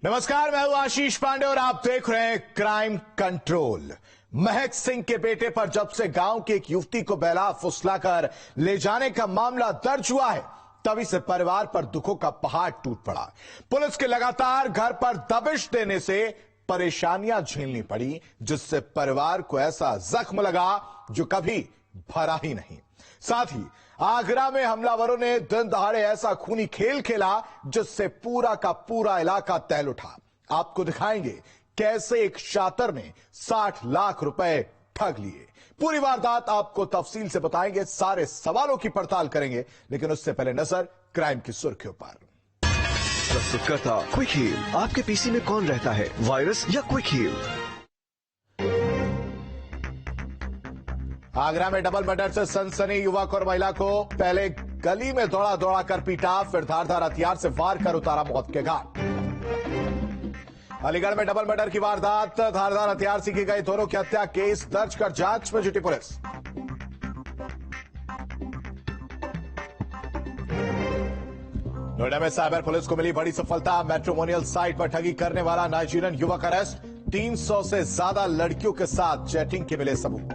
नमस्कार, मैं हूं आशीष पांडे और आप देख रहे हैं क्राइम कंट्रोल। महक सिंह के बेटे पर जब से गांव की एक युवती को बहला फुसलाकर ले जाने का मामला दर्ज हुआ है, तभी से परिवार पर दुखों का पहाड़ टूट पड़ा। पुलिस के लगातार घर पर दबिश देने से परेशानियां झेलनी पड़ी, जिससे परिवार को ऐसा जख्म लगा जो कभी भरा ही नहीं। साथ ही आगरा में हमलावरों ने दिन दहाड़े ऐसा खूनी खेल खेला जिससे पूरा का पूरा इलाका तहल उठा। आपको दिखाएंगे कैसे एक शातिर ने 60 लाख रुपए ठग लिए। पूरी वारदात आपको तफसील से बताएंगे, सारे सवालों की पड़ताल करेंगे, लेकिन उससे पहले नजर क्राइम की सुर्खियों पर। प्रस्तुत करता क्विक हील। आपके पीसी में कौन रहता है, वायरस या क्विक हील? आगरा में डबल मर्डर से सनसनी। युवक और महिला को पहले गली में दौड़ा दौड़ा कर पीटा, फिर धारदार हथियार से वार कर उतारा मौत के घाट। अलीगढ़ में डबल मर्डर की वारदात, धारदार हथियार से की गई दोनों की हत्या। केस दर्ज कर जांच में जुटी पुलिस। नोएडा में साइबर पुलिस को मिली बड़ी सफलता। मैट्रिमोनियल साइट पर ठगी करने वाला नाइजीरियन युवक अरेस्ट। 300 से ज्यादा लड़कियों के साथ चैटिंग के मिले सबूत।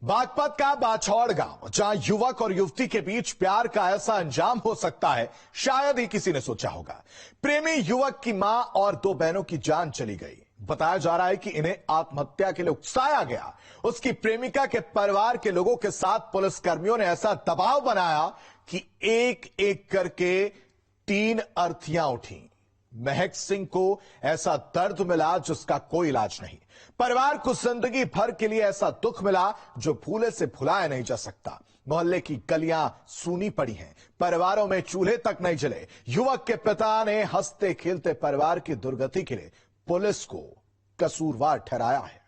बागपत का बाछौड़ गांव, जहां युवक और युवती के बीच प्यार का ऐसा अंजाम हो सकता है, शायद ही किसी ने सोचा होगा। प्रेमी युवक की मां और 2 बहनों की जान चली गई। बताया जा रहा है कि इन्हें आत्महत्या के लिए उकसाया गया। उसकी प्रेमिका के परिवार के लोगों के साथ पुलिसकर्मियों ने ऐसा दबाव बनाया कि एक एक करके 3 अर्थियां उठी। महक सिंह को ऐसा दर्द मिला जिसका कोई इलाज नहीं। परिवार को जिंदगी भर के लिए ऐसा दुख मिला जो भूले से भुलाया नहीं जा सकता। मोहल्ले की गलियां सूनी पड़ी हैं, परिवारों में चूल्हे तक नहीं जले। युवक के पिता ने हंसते खेलते परिवार की दुर्गति के लिए पुलिस को कसूरवार ठहराया है।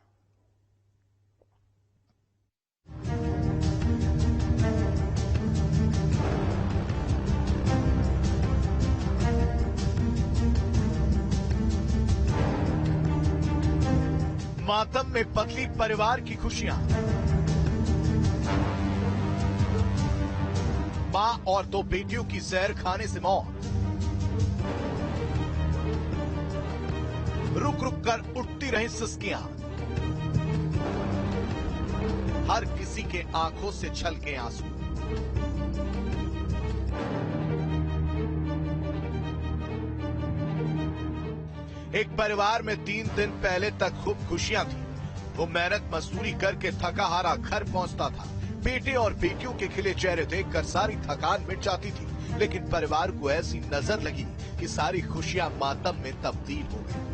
मातम में बदली परिवार की खुशियां। मां और 2 बेटियों की जहर खाने से मौत। रुक रुक कर उठती रही सिसकियां। हर किसी के आंखों से छलके आंसू। एक परिवार में 3 दिन पहले तक खूब खुशियां थी। वो मेहनत मजदूरी करके थका हारा घर पहुंचता था। बेटे और बेटियों के खिले चेहरे देखकर सारी थकान मिट जाती थी। लेकिन परिवार को ऐसी नजर लगी कि सारी खुशियां मातम में तब्दील हो गई।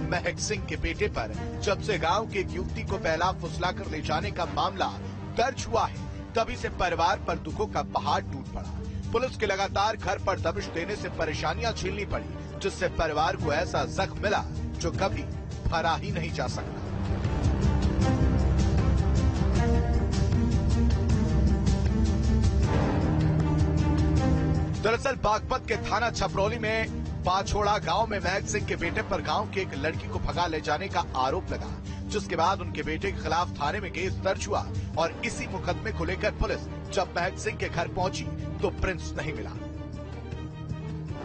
महक सिंह के बेटे पर जब से गांव की एक युवती को बहला फुसलाकर ले जाने का मामला दर्ज हुआ है, तभी से परिवार पर दुखों का पहाड़ टूट पड़ा। पुलिस के लगातार घर पर दबिश देने से परेशानियां झेलनी पड़ी, जिससे परिवार को ऐसा जख्म मिला जो कभी भरा ही नहीं जा सकता। दरअसल बागपत के थाना छपरौली में बाछौड़ा गांव में महक सिंह के बेटे पर गांव की एक लड़की को भगा ले जाने का आरोप लगा, जिसके बाद उनके बेटे के खिलाफ थाने में केस दर्ज हुआ। और इसी मुकदमे को लेकर पुलिस जब महक सिंह के घर पहुंची तो प्रिंस नहीं मिला।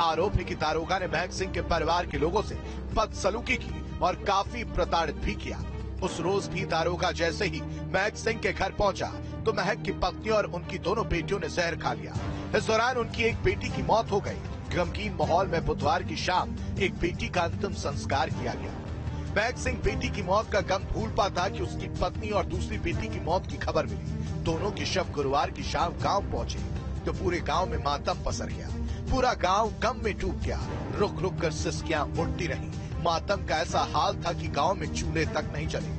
आरोप है कि दारोगा ने महक सिंह के परिवार के लोगों से बदसलूकी की और काफी प्रताड़ित भी किया। उस रोज भी दारोगा जैसे ही महक सिंह के घर पहुंचा तो महक की पत्नी और उनकी दोनों बेटियों ने जहर खा लिया। इस दौरान उनकी एक बेटी की मौत हो गई। गमगीन माहौल में बुधवार की शाम एक बेटी का अंतिम संस्कार किया गया। महक सिंह बेटी की मौत का गम भूल पाता कि उसकी पत्नी और दूसरी बेटी की मौत की खबर मिली। दोनों के शव गुरुवार की शाम गांव पहुंचे तो पूरे गांव में मातम पसर गया। पूरा गांव गम में डूब गया। रुक रुक कर सिसकियां उठती रहीं। मातम का ऐसा हाल था कि गांव में चूल्हे तक नहीं जले।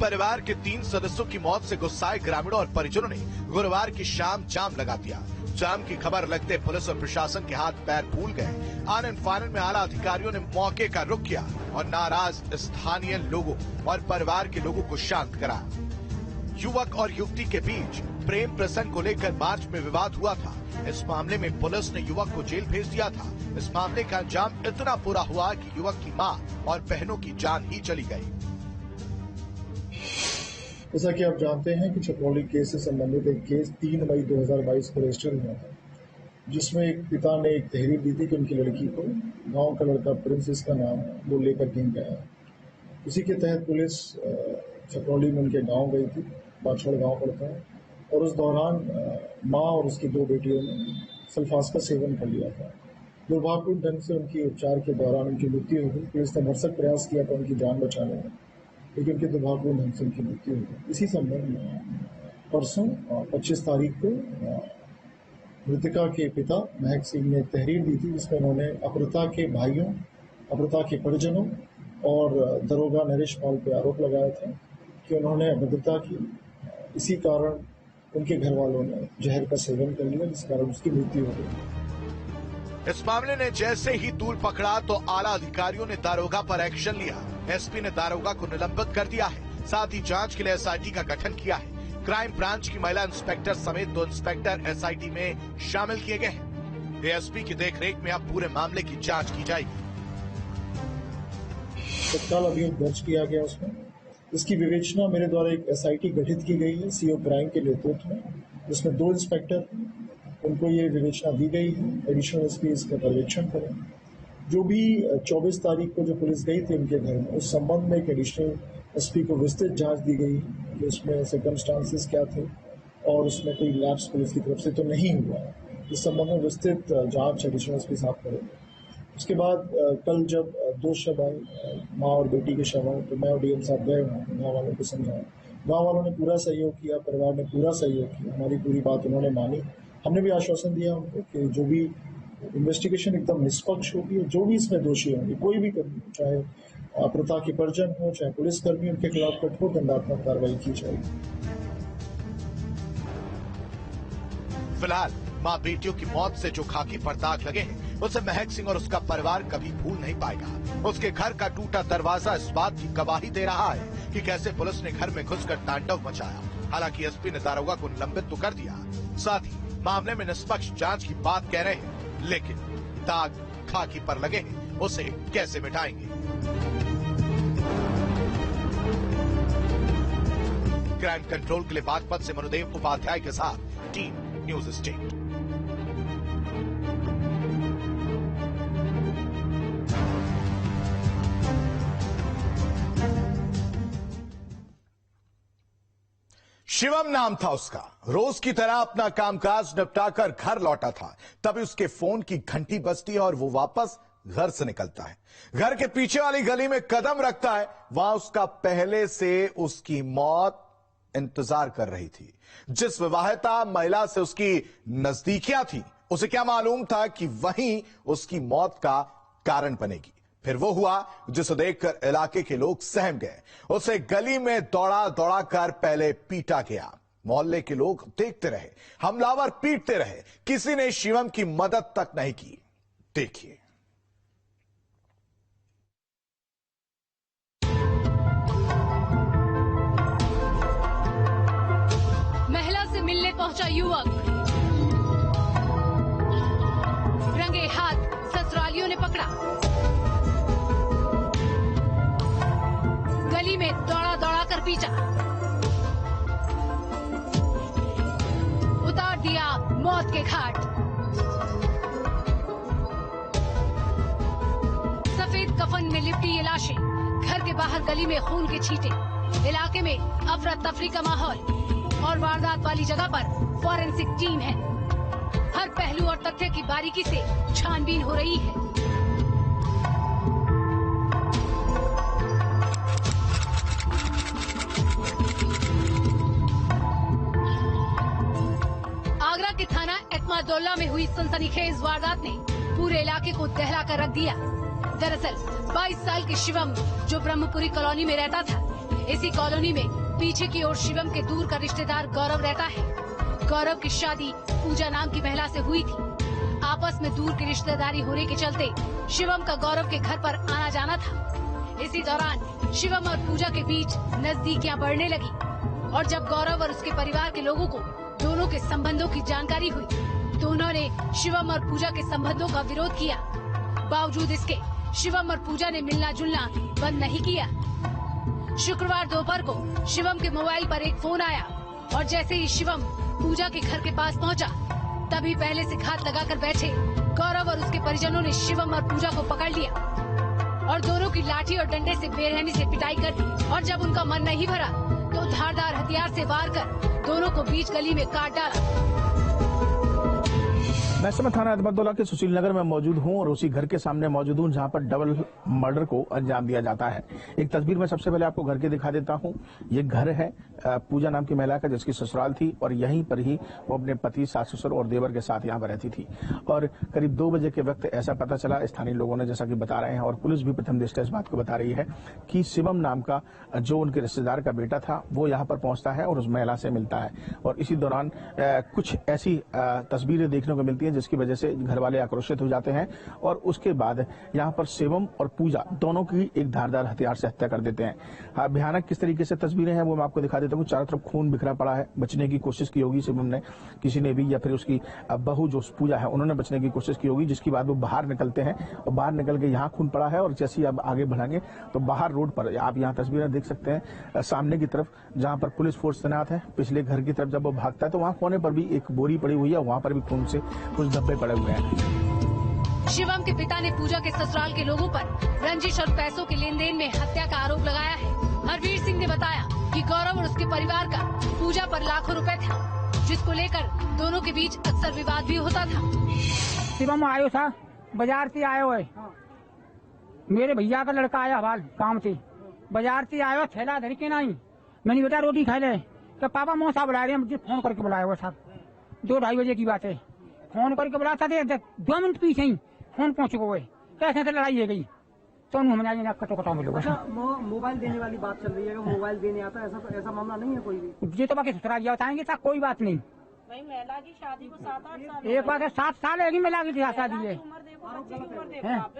परिवार के 3 सदस्यों की मौत से गुस्साए ग्रामीणों और परिजनों ने गुरुवार की शाम जाम लगा दिया। जाम की खबर लगते पुलिस और प्रशासन के हाथ पैर फूल गए। आनन फानन में आला अधिकारियों ने मौके का रुख किया और नाराज स्थानीय लोगों और परिवार के लोगों को शांत करा। युवक और युवती के बीच प्रेम प्रसंग को लेकर मार्च में विवाद हुआ था। इस मामले में पुलिस ने युवक को जेल भेज दिया था। इस मामले का अंजाम इतना बुरा हुआ कि युवक की मां और बहनों की जान ही चली गई। जैसा कि आप जानते हैं कि छपरौली केस से संबंधित एक केस 3 मई 2022 को रजिस्टर हुआ था, जिसमें एक पिता ने एक तहरीर दी थी कि उनकी लड़की को गांव का लड़का प्रिंस, इसका नाम, वो लेकर कहीं गया। उसी के तहत पुलिस छपरौली में उनके गांव गई थी, बाछड़ गांव पड़ता है, और उस दौरान मां और उसकी 2 बेटियों ने सल्फास का सेवन कर लिया था। दुर्भाग्यपूर्ण ढंग से उनकी उपचार के दौरान उनकी मृत्यु हो गई। पुलिस ने भरसक प्रयास किया था उनकी जान बचाने में, लेकिन उनके दुर्भाग्यपूर्ण ढंग से उनकी मृत्यु हो गई। इसी संबंध में परसों 25 तारीख को मृतका के पिता महक सिंह ने तहरीर दी थी, जिसमें उन्होंने अमृता के भाइयों, अमृता के परिजनों और दरोगा नरेश पाल पे आरोप लगाया था कि उन्होंने अभद्रता की। इसी कारण उनके घर वालों ने जहर का सेवन कर लिया, जिस कारण उसकी मृत्यु हो गई। इस मामले ने जैसे ही तूल पकड़ा तो आला अधिकारियों ने दारोगा पर एक्शन लिया। एसपी ने दारोगा को निलंबित कर दिया है। साथ ही जांच के लिए एसआईटी का गठन किया है। क्राइम ब्रांच की महिला इंस्पेक्टर समेत 2 इंस्पेक्टर एसआईटी में शामिल किए गए हैं। एएसपी की देखरेख में अब पूरे मामले की जांच की जाएगी। तत्काल अभियोग दर्ज किया गया उसमें। इसकी विवेचना मेरे द्वारा एक एसआईटी गठित की गई है सीओ क्राइम के नेतृत्व में, जिसमें 2 इंस्पेक्टर, उनको ये विवेचना दी गई है। एडिशनल एसपी इसका पर्यवेक्षण करें। जो भी 24 तारीख को जो पुलिस गई थी उनके घर में, उस संबंध में एक एडिशनल एसपी को विस्तृत जांच दी गई कि उसमें सर्कमस्टांसेस क्या थे और उसमें कोई लैप्स पुलिस की तरफ से तो नहीं हुआ। इस संबंध में विस्तृत जांच एडिशनल एसपी साहब करेंगे। उसके बाद कल जब 2 शव आए, माँ और बेटी के शव आए, तो मैं और डीएम साहब गए वहाँ, गाँव वालों को समझाया। गाँव वालों ने पूरा सहयोग किया, परिवार ने पूरा सहयोग किया, हमारी पूरी बात उन्होंने मानी। हमने भी आश्वासन दिया उनको कि जो भी इन्वेस्टिगेशन एकदम निष्पक्ष होगी, जो भी इसमें दोषी होंगे, कोई भी कर्मी, चाहे अमृता के परिजन हो, चाहे पुलिसकर्मी, उनके खिलाफ कठोर दंडात्मक कार्रवाई की जाएगी। फिलहाल मां बेटियों की मौत से जो खाकी पर दाग लगे हैं, उसे महक सिंह और उसका परिवार कभी भूल नहीं पाएगा। उसके घर का टूटा दरवाजा इस बात की गवाही दे रहा है कि कैसे पुलिस ने घर में घुसकर तांडव मचाया। हालांकि एसपी ने दारोगा को निलंबित तो कर दिया, साथ ही मामले में निष्पक्ष जांच की बात कह रहे हैं, लेकिन दाग खाकी पर लगे हैं, उसे कैसे मिटाएंगे? क्राइम कंट्रोल के लिए बागपत से मनुदेव उपाध्याय के साथ टीम न्यूज स्टेट। शिवम नाम था उसका। रोज की तरह अपना कामकाज निपटाकर घर लौटा था, तभी उसके फोन की घंटी बजती है और वो वापस घर से निकलता है। घर के पीछे वाली गली में कदम रखता है, वहां उसका पहले से उसकी मौत इंतजार कर रही थी। जिस विवाहिता महिला से उसकी नजदीकियां थी, उसे क्या मालूम था कि वहीं उसकी मौत का कारण बनेगी। फिर वो हुआ जिसे देखकर इलाके के लोग सहम गए। उसे गली में दौड़ा दौड़ा कर पहले पीटा गया। मोहल्ले के लोग देखते रहे, हमलावर पीटते रहे, किसी ने शिवम की मदद तक नहीं की। देखिए। महिला से मिलने पहुंचा युवक, रंगे हाथ ससुरालियों ने पकड़ा। गली में दौड़ा दौड़ा कर पीटा, उतार दिया मौत के घाट। सफेद कफन में लिपटी ये लाशें, घर के बाहर गली में खून के छींटे। इलाके में अफरा तफरी का माहौल और वारदात वाली जगह पर फॉरेंसिक टीम है। हर पहलू और तथ्य की बारीकी से छानबीन हो रही है। आगरा के थाना एतमादुल्ला में हुई सनसनीखेज वारदात ने पूरे इलाके को दहला कर रख दिया। दरअसल 22 साल के शिवम, जो ब्रह्मपुरी कॉलोनी में रहता था, इसी कॉलोनी में पीछे की ओर शिवम के दूर का रिश्तेदार गौरव रहता है। गौरव की शादी पूजा नाम की महिला से हुई थी। आपस में दूर की रिश्तेदारी होने के चलते शिवम का गौरव के घर पर आना जाना था। इसी दौरान शिवम और पूजा के बीच नजदीकियां बढ़ने लगी। और जब गौरव और उसके परिवार के लोगों को दोनों के संबंधों की जानकारी हुई तो उन्होंने शिवम और पूजा के संबंधों का विरोध किया। बावजूद इसके शिवम और पूजा ने मिलना जुलना बंद नहीं किया। शुक्रवार दोपहर को शिवम के मोबाइल पर एक फोन आया और जैसे ही शिवम पूजा के घर के पास पहुंचा, तभी पहले से घात लगाकर बैठे गौरव और उसके परिजनों ने शिवम और पूजा को पकड़ लिया और दोनों की लाठी और डंडे से बेरहमी से पिटाई कर दी। और जब उनका मन नहीं भरा तो धारदार हथियार से वार कर दोनों को बीच गली में काट डाला। मैं इस समय थाना एतमादुल्ला के सुशील नगर में मौजूद हूं और उसी घर के सामने मौजूद हूं जहां पर डबल मर्डर को अंजाम दिया जाता है। एक तस्वीर में सबसे पहले आपको घर के दिखा देता हूं। ये घर है पूजा नाम की महिला का, जिसकी ससुराल थी और यहीं पर ही वो अपने पति, सास ससुर और देवर के साथ यहाँ पर रहती थी। और करीब 2 बजे के वक्त ऐसा पता चला, स्थानीय लोगों ने जैसा कि बता रहे हैं और पुलिस भी प्रथम दृष्टया इस बात को बता रही है कि शिवम नाम का जो उनके रिश्तेदार का बेटा था वो यहाँ पर पहुंचता है और उस महिला से मिलता है। और इसी दौरान कुछ ऐसी तस्वीरें देखने को मिलती है जिसकी वजह से घर वाले आक्रोशित हो जाते हैं और उसके बाद यहाँ पर शिवम और पूजा दोनों की एक धारदार हथियार से हत्या कर देते हैं। भयानक किस तरीके से तस्वीरें हैं वो मैं आपको दिखा देता हूँ। चारों तरफ खून बिखरा पड़ा है। बचने की कोशिश की होगी शिवम ने, किसी ने भी, या फिर उसकी बहू जो पूजा है उन्होंने बचने की कोशिश की होगी, जिसके बाद वो बाहर निकलते हैं और बाहर निकल के यहाँ खून पड़ा है। और जैसे ही अब आगे बढ़ेंगे तो बाहर रोड पर आप यहाँ तस्वीरें देख सकते हैं, सामने की तरफ जहाँ पर पुलिस फोर्स तैनात है, पिछले घर की तरफ जब वो भागता है तो वहाँ कोने पर भी एक बोरी पड़ी हुई है, वहाँ पर भी खून से कुछ धब्बे पड़े हुए हैं। शिवम के पिता ने पूजा के ससुराल के लोगों पर रंजिश और पैसों के लेन देन में हत्या का आरोप लगाया है। हरवीर सिंह ने बताया कि गौरव और उसके परिवार का पूजा पर लाखों रुपए था, जिसको लेकर दोनों के बीच अक्सर विवाद भी होता था। शिवम आयो था, बाजार से आयो है, मेरे भैया का लड़का आया हाल काम से, बाजार से आयो, थैला धर के नहीं, मैंने बेटा रोटी खा ले, तो पापा मौसा बुला रहे हैं, मुझे फोन करके बुलाया हुआ साहब, 2-2:30 बजे की बात है, फोन करके बुलाता थे, 2 मिनट पीछे ही फोन पहुंच गए, कैसे से लड़ाई है गई तो उन्होंने कटो मिलोगा। मोबाइल देने वाली बात चल रही है, मोबाइल देने आता है, ऐसा मामला नहीं है कोई भी? ये तो बाकी ससुराल बताएंगे साहब, कोई बात नहीं। महिला की शादी को 7-8 साल, एक बात है, 7 साल है महिला की शादी है,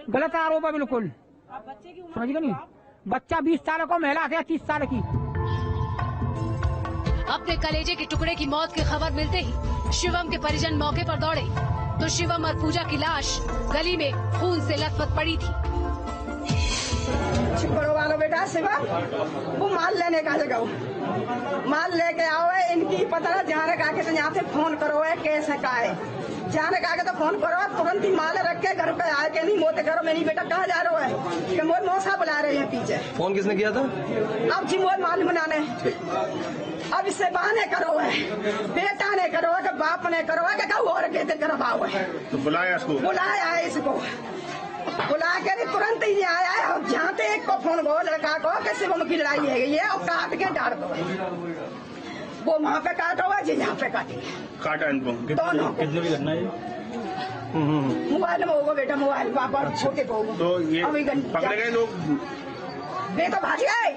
गलत आरोप है बिल्कुल। समझ गए नहीं, बच्चा 20 साल को, महिला है 30 साल की। अपने कलेजे के टुकड़े की मौत की खबर मिलते ही शिवम के परिजन मौके पर दौड़े तो शिवम और पूजा की लाश गली में खून से लथपथ पड़ी थी। बड़ो वालों बेटा शिवम, वो माल लेने का जगह, माल लेके आओ है, इनकी पता है, जाने का के तो यहाँ से फोन करो है, कैसे का है, जाने का के तो फोन करो, तुरंत ही माल रख के घर पे आए के नहीं मोते करो, मेरी बेटा कहाँ जा रहा है कि मोर मौसा बुला रहे हैं पीछे। फोन किसने किया था? अब जी मोर माल बनाने, अब इससे बहाने करो है, बेटा ने करो है, कि बाप ने करो है, कि कहू और कहते करवाओ है, तो बुलाया इसको, बुलाया है इसको, बुला के नहीं तुरंत ही आया है और जानते एक को फोन को लड़का को कि शिवम की लड़ाई है ये, और काट के डाल दो, वो वहाँ पे काटा हुआ जी, यहाँ पे काटा इनको दोनों। कितने भी घटना है? मोबाइल में होगा बेटा, मोबाइल पापा छोटे को तो ये पकड़े गए लोग, वे तो भाग गए,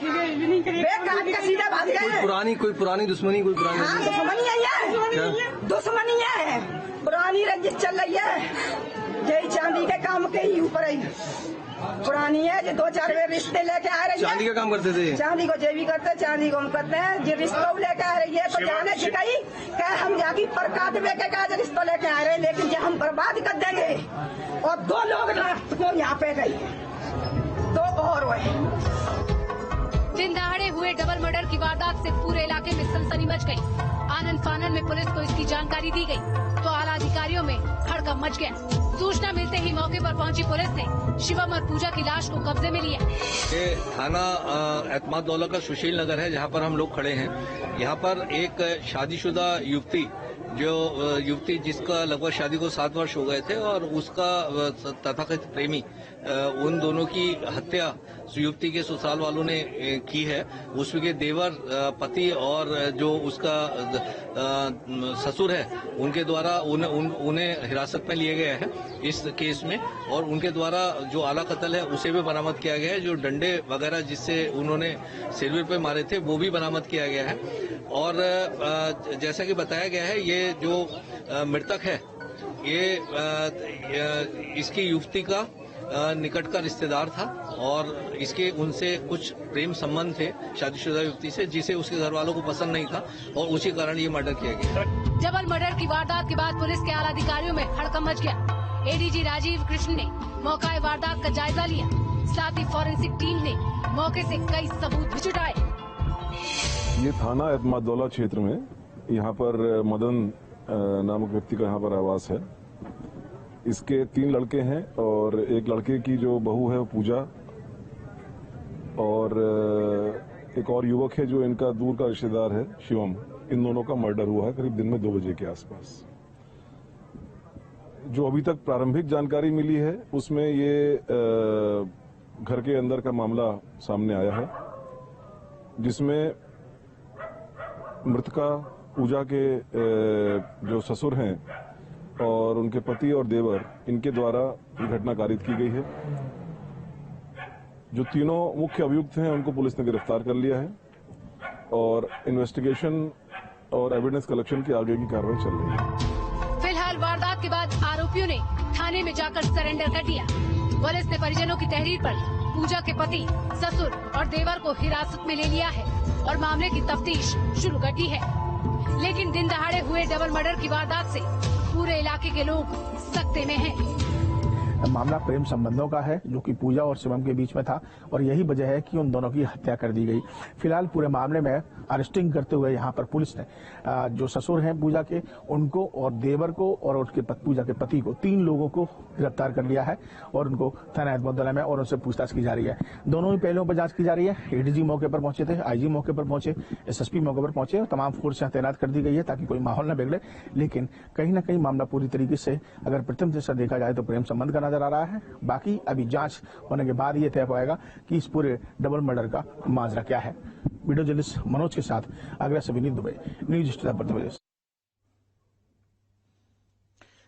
वे काट के सीधे भाग गए। कोई पुरानी दुश्मनी, कोई पुरानी? हाँ दुश्मनी है, दुश्मनी है, पुरानी रंजिश चल रही है, यही चांदी के काम के ही ऊपर है, पुरानी है, जो 2-4 वे रिश्ते लेके आ रही है। चांदी का काम करते थे? चांदी को जे भी करते, चांदी को हम करते हैं, जो रिश्तों लेके आ रही है तो जाने छिकाई क्या हम जाकी पर काट बेके का रिश्तों लेके आ रहे हैं, लेकिन जो हम बर्बाद कर देंगे। और 2 लोग रात को यहाँ पे गई, 2 और हुए। दिन दहाड़े हुए डबल मर्डर की वारदात से पूरे इलाके में सनसनी मच गई। आनन फानन में पुलिस को इसकी जानकारी दी गई तो आला अधिकारियों में हड़कंप मच गया। सूचना मिलते ही मौके पर पहुंची पुलिस ने शिवम और पूजा की लाश को कब्जे में लिया। ये थाना एतमादुल्ला का सुशील नगर है, जहां पर हम लोग खड़े हैं। यहां पर एक शादीशुदा युवती जिसका लगभग शादी को 7 वर्ष हो गए थे और उसका तथाकथित प्रेमी, उन दोनों की हत्या युवती के ससुराल वालों ने की है। उसके देवर, पति और जो उसका ससुर है, उनके द्वारा उन्हें हिरासत में लिए गए हैं इस केस में, और उनके द्वारा जो आला कत्ल है उसे भी बरामद किया गया है। जो डंडे वगैरह जिससे उन्होंने सिरविर पे मारे थे वो भी बरामद किया गया है। और जैसा कि बताया गया है, ये जो मृतक है, ये इसकी युवती का निकट का रिश्तेदार था और इसके उनसे कुछ प्रेम संबंध थे शादीशुदा युवती से, जिसे उसके घर वालों को पसंद नहीं था और उसी कारण ये मर्डर किया गया। डबल मर्डर की वारदात के बाद पुलिस के आला अधिकारियों में हड़कंप मच गया। एडीजी राजीव कृष्ण ने मौका वारदात का जायजा लिया, साथ ही फॉरेंसिक टीम ने मौके से कई सबूत भी जुटाए। ये थाना एतमादौला क्षेत्र में यहाँ पर मदन नामक व्यक्ति का यहाँ पर आवास है। इसके 3 लड़के हैं और एक लड़के की जो बहू है वो पूजा, और एक और युवक है जो इनका दूर का रिश्तेदार है शिवम। इन दोनों का मर्डर हुआ है करीब दिन में 2 बजे के आसपास। जो अभी तक प्रारंभिक जानकारी मिली है उसमें ये घर के अंदर का मामला सामने आया है, जिसमें मृतका पूजा के जो ससुर हैं और उनके पति और देवर, इनके द्वारा ये घटना कारित की गई है। जो तीनों मुख्य अभियुक्त हैं उनको पुलिस ने गिरफ्तार कर लिया है और इन्वेस्टिगेशन और एविडेंस कलेक्शन की आगे की कार्रवाई चल रही है। फिलहाल वारदात के बाद आरोपियों ने थाने में जाकर सरेंडर कर दिया। पुलिस ने परिजनों की तहरीर पर पूजा के पति, ससुर और देवर को हिरासत में ले लिया है और मामले की तफ्तीश शुरू कर दी है। लेकिन दिन दहाड़े हुए डबल मर्डर की वारदात से पूरे इलाके के लोग सकते में हैं। मामला प्रेम संबंधों का है जो कि पूजा और शिवम के बीच में था और यही वजह है कि उन दोनों की हत्या कर दी गई। फिलहाल पूरे मामले में अरेस्टिंग करते हुए यहाँ पर पुलिस ने जो ससुर हैं पूजा के, उनको और देवर को और उसके पूजा के पति को, 3 लोगों को गिरफ्तार कर लिया है और उनको थाना एतमादौला में और उनसे पूछताछ की जा रही है। दोनों ही पहलुओं पर जांच की जा रही है। एडीजी मौके पर पहुंचे थे, आईजी मौके पर पहुंचे, एसएसपी मौके पर पहुंचे और तमाम फोर्स तैनात कर दी गई है ताकि कोई माहौल न बिगड़े। लेकिन कहीं न कहीं मामला पूरी तरीके से अगर प्रथम दृष्टया देखा जाए तो प्रेम संबंध का नजर आ रहा है। बाकी अभी जांच होने के बाद ये तय पाएगा कि इस पूरे डबल मर्डर का माजरा क्या है। वीडियो जर्नलिस्ट मनोज के साथ आगरा से विनीत दुबे, न्यूज स्टार प्रदेश।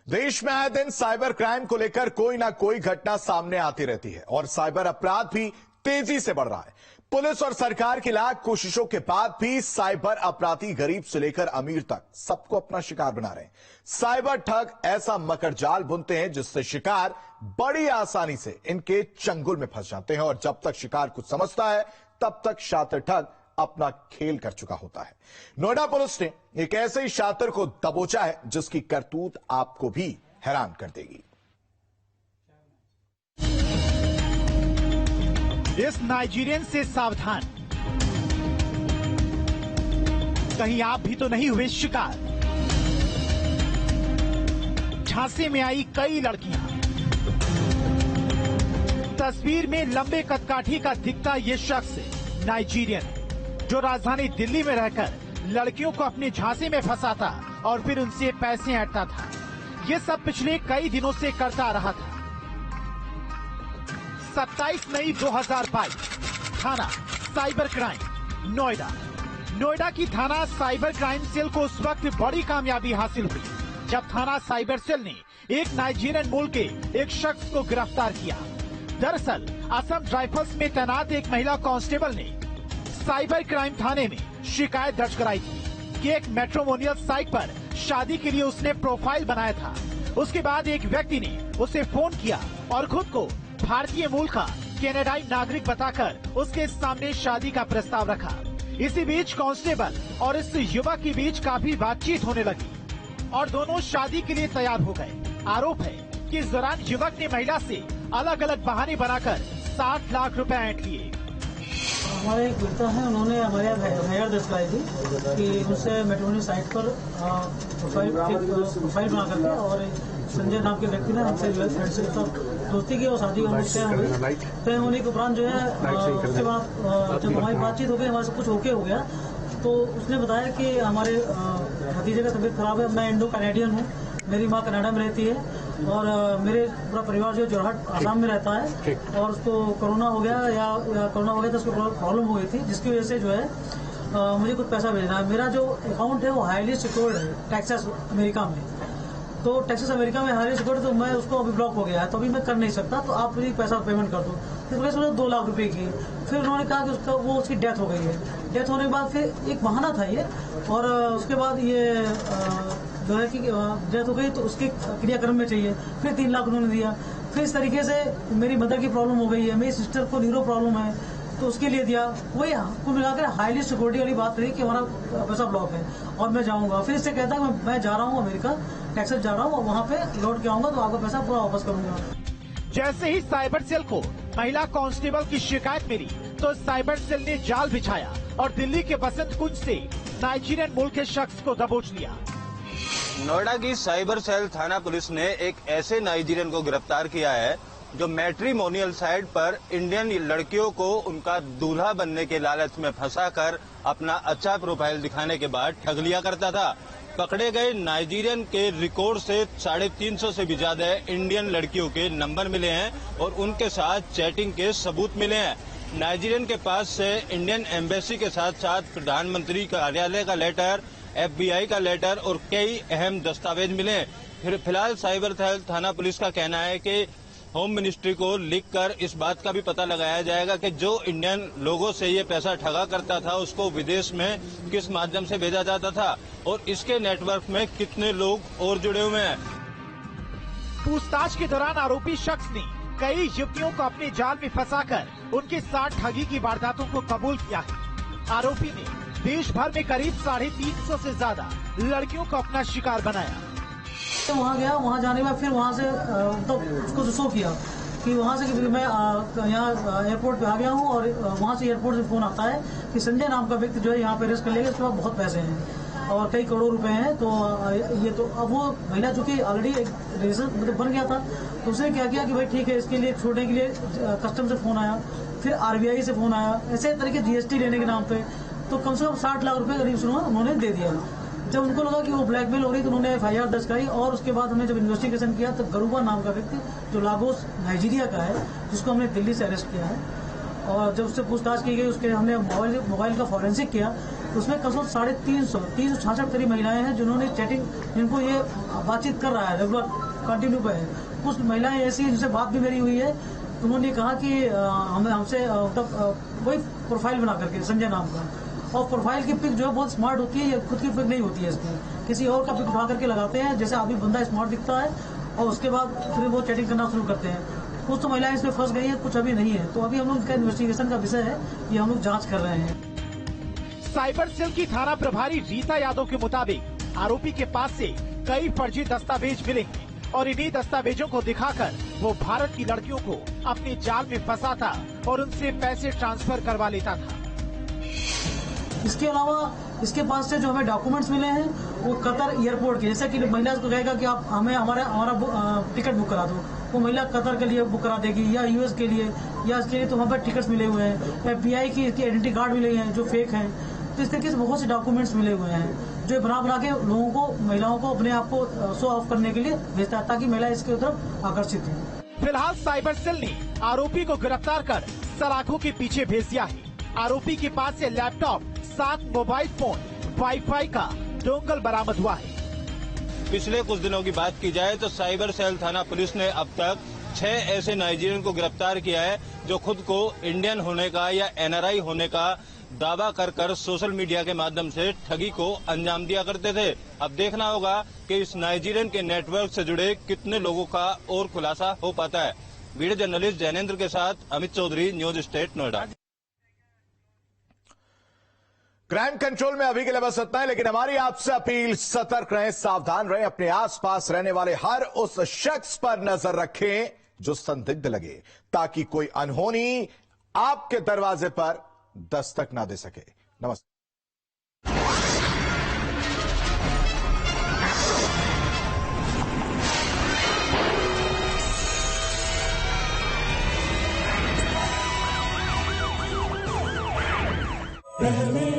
देश में आए दिन साइबर क्राइम को लेकर कोई ना कोई घटना सामने आती रहती है और साइबर अपराध भी तेजी से बढ़ रहा है। पुलिस और सरकार की लाख कोशिशों के बाद भी साइबर अपराधी गरीब से लेकर अमीर तक सबको अपना शिकार बना रहे हैं। साइबर ठग ऐसा मकर जाल बुनते हैं जिससे शिकार बड़ी आसानी से इनके चंगुल में फंस जाते हैं और जब तक शिकार कुछ समझता है तब तक शातिर ठग अपना खेल कर चुका होता है। नोएडा पुलिस ने एक ऐसे ही शातिर को दबोचा है जिसकी करतूत आपको भी हैरान कर देगी। इस नाइजीरियन से सावधान, कहीं आप भी तो नहीं हुए शिकार। झांसे में आई कई लड़कियां। तस्वीर में लंबे कदकाठी का दिखता ये शख्स नाइजीरियन जो राजधानी दिल्ली में रहकर लड़कियों को अपने झांसे में फंसाता और फिर उनसे पैसे ऐंठता था। ये सब पिछले कई दिनों से करता रहा था। 27 मई 2022, थाना साइबर क्राइम नोएडा। नोएडा की थाना साइबर क्राइम सेल को उस वक्त बड़ी कामयाबी हासिल हुई जब थाना साइबर सेल ने एक नाइजीरियन मूल के एक शख्स को गिरफ्तार किया। दरअसल असम राइफल्स में तैनात एक महिला कांस्टेबल ने साइबर क्राइम थाने में शिकायत दर्ज कराई थी कि एक मैट्रिमोनियल साइट पर शादी के लिए उसने प्रोफाइल बनाया था। उसके बाद एक व्यक्ति ने उसे फोन किया और खुद को भारतीय मूल का कनाडाई नागरिक बताकर उसके सामने शादी का प्रस्ताव रखा। इसी बीच कांस्टेबल और इस युवक के बीच काफी बातचीत होने लगी और दोनों शादी के लिए तैयार हो गए। आरोप है कि इस दौरान युवक ने महिला से अलग अलग बहाने बनाकर 60 लाख रुपए ऐंठ लिए। हमारे एक मित्र हैं, उन्होंने हमारे यहाँ दर्ज कराई थी कि उनसे मैट्रिमोनियल साइट पर प्रोफाइल बना करके और संजय नाम के व्यक्ति ने हमसे जो है फ्रेंडशिप दोस्ती की और शादी का तय हो गई। तय होने के उपरांत जो है उसके बाद जब हमारी बातचीत हो गई, हमारे सब कुछ ओके हो गया, तो उसने बताया कि हमारे भतीजे का तबीयत खराब है। मैं इंडो कैनेडियन हूँ, मेरी माँ कनाडा में रहती है और मेरे पूरा परिवार जो जोरहाट आसाम में रहता है और उसको कोरोना हो गया या कोरोना हो गया तो उसको प्रॉब्लम हो गई थी, जिसकी वजह से जो है मुझे कुछ पैसा भेजना है। मेरा जो अकाउंट है वो हाईली सिक्योर्ड है टेक्सास अमेरिका में, तो टेक्सास अमेरिका में हाईली सिक्योर्ड, तो मैं उसको अभी ब्लॉक हो गया है तो अभी मैं कर नहीं सकता, तो आप मुझे पैसा पेमेंट कर दो। फिर वैसे 2 लाख रुपए की। फिर उन्होंने कहा कि उसकी डेथ हो गई है। डेथ होने के बाद फिर एक बहाना था ये, और उसके बाद ये जो है कि डेथ हो गई तो उसके क्रियाक्रम में चाहिए। फिर 3 लाख उन्होंने दिया। फिर इस तरीके से मेरी मदर की प्रॉब्लम हो गई है, मेरी सिस्टर को न्यूरो प्रॉब्लम है तो उसके लिए दिया। वही कुल मिलाकर हाईली सिक्योरिटी वाली बात रही कि हमारा पैसा ब्लॉक है और मैं जाऊंगा। फिर इससे कहता है मैं जा रहा हूँ अमेरिका, टेक्सास जा रहा हूँ और वहाँ पे लौट के आऊंगा तो आपका पैसा पूरा वापस करूंगा। जैसे ही साइबर सेल को महिला कांस्टेबल की शिकायत मिली तो साइबर सेल ने जाल बिछाया और दिल्ली के बसंत कुंज से नाइजीरियन मूल के शख्स को दबोच लिया। नोएडा की साइबर सेल थाना पुलिस ने एक ऐसे नाइजीरियन को गिरफ्तार किया है जो मैट्रिमोनियल साइट पर इंडियन लड़कियों को उनका दूल्हा बनने के लालच में फंसाकर अपना अच्छा प्रोफाइल दिखाने के बाद ठग लिया करता था। पकड़े गए नाइजीरियन के रिकॉर्ड से 350 से भी ज्यादा इंडियन लड़कियों के नंबर मिले हैं और उनके साथ चैटिंग के सबूत मिले हैं। नाइजीरियन के पास से इंडियन एम्बेसी के साथ साथ प्रधानमंत्री कार्यालय का लेटर, FBI का लेटर और कई अहम दस्तावेज मिले। फिलहाल साइबर सेल थाना पुलिस का कहना है कि होम मिनिस्ट्री को लिखकर इस बात का भी पता लगाया जाएगा कि जो इंडियन लोगों से ये पैसा ठगा करता था उसको विदेश में किस माध्यम से भेजा जाता था और इसके नेटवर्क में कितने लोग और जुड़े हुए हैं। पूछताछ के दौरान आरोपी शख्स ने कई युवतियों को अपने जाल में फंसाकर उनके साथ ठगी की वारदातों को कबूल किया है। आरोपी ने देश भर में करीब 350 से ज्यादा लड़कियों को अपना शिकार बनाया। तो वहाँ गया, वहाँ जाने के बाद फिर वहाँ से तो उसको शो किया कि वहाँ से कि मैं यहाँ एयरपोर्ट पे आ गया हूँ और वहाँ से एयरपोर्ट से फोन आता है कि संजय नाम का व्यक्ति जो है यहाँ पे अरेस्ट कर लेगा, उसके पास बहुत पैसे हैं और कई करोड़ रुपए हैं। तो ये तो अब वो महिला चूंकि ऑलरेडी एक रजिस्टर मतलब बन गया था तो उसने क्या किया कि भाई ठीक है, इसके लिए छोड़ने के लिए कस्टम से फोन आया, फिर RBI से फोन आया, ऐसे तरीके GST लेने के नाम पे तो कम से कम 60 लाख रुपए करीब उन्होंने दे दिया। जब उनको लगा कि वो ब्लैकमेल हो रही तो उन्होंने FIR दर्ज कराई और उसके बाद हमने जब इन्वेस्टिगेशन किया तो गरुबा नाम का व्यक्ति जो लागोस नाइजीरिया का है, जिसको हमने दिल्ली से अरेस्ट किया है और जब उससे पूछताछ की गई उसके हमने मोबाइल का फॉरेंसिक किया तो उसमें कम से कम 366 करीब महिलाएं हैं जिन्होंने चैटिंग, जिनको ये बातचीत कर रहा है रेगुलर कंटिन्यू पे है। कुछ महिलाएं ऐसी जिनसे बात भी मेरी हुई है तो उन्होंने कहा कि हमसे मतलब वही प्रोफाइल बना करके संजय नाम का, और प्रोफाइल की पिक जो है बहुत स्मार्ट होती है, ये खुद की पिक नहीं होती है, इसकी किसी और का पिक उठा करके लगाते हैं जैसे अभी बंदा स्मार्ट दिखता है और उसके बाद फिर वो चैटिंग करना शुरू करते हैं। कुछ तो महिलाएं इसमें फंस गई है, कुछ अभी नहीं है, तो अभी हम लोग इनका इन्वेस्टिगेशन का विषय है, ये हम लोग जांच कर रहे हैं। साइबर सेल की थाना प्रभारी रीता यादव के मुताबिक आरोपी के पास से कई फर्जी दस्तावेज मिले और इन्हीं दस्तावेजों को दिखाकर वो भारत की लड़कियों को अपने जाल में फंसाता और उनसे पैसे ट्रांसफर करवा लेता था। इसके अलावा इसके पास से जो हमें डॉक्यूमेंट्स मिले हैं वो कतर एयरपोर्ट के, जैसे कि महिला को कहेगा कि आप हमें हमारा टिकट बुक करा दो, वो महिला कतर के लिए बुक करा देगी या US के लिए या इसके लिए, तो वहाँ पर टिकट्स मिले हुए हैं, FBI की आइडेंटिटी कार्ड मिले हैं जो फेक हैं। तो इस तरीके से बहुत से डॉक्यूमेंट्स मिले हुए हैं जो बना के लोगों को, महिलाओं को अपने आप को शो ऑफ करने के लिए भेजता है ताकि महिला इसके तरफ आकर्षित हो। फिलहाल साइबर सेल ने आरोपी को गिरफ्तार कर सलाखों के पीछे भेज दिया है। आरोपी के पास से लैपटॉप, 7 मोबाइल फोन, वाईफाई का डोंगल बरामद हुआ है। पिछले कुछ दिनों की बात की जाए तो साइबर सेल थाना पुलिस ने अब तक 6 ऐसे नाइजीरियन को गिरफ्तार किया है जो खुद को इंडियन होने का या NRI होने का दावा कर सोशल मीडिया के माध्यम से ठगी को अंजाम दिया करते थे। अब देखना होगा कि इस नाइजीरियन के नेटवर्क से जुड़े कितने लोगों का और खुलासा हो पाता है। वीडियो जर्नलिस्ट जैनेन्द्र के साथ Amit Chaudhary, news state Noida. Crime control में अभी के लिए बस इतना है, लेकिन हमारी आपसे अपील, सतर्क रहें, सावधान रहें, अपने आसपास रहने वाले हर उस शख्स पर नजर रखें जो संदिग्ध लगे, ताकि कोई अनहोनी आपके दरवाजे पर दस्तक ना दे सके। नमस्कार। पहले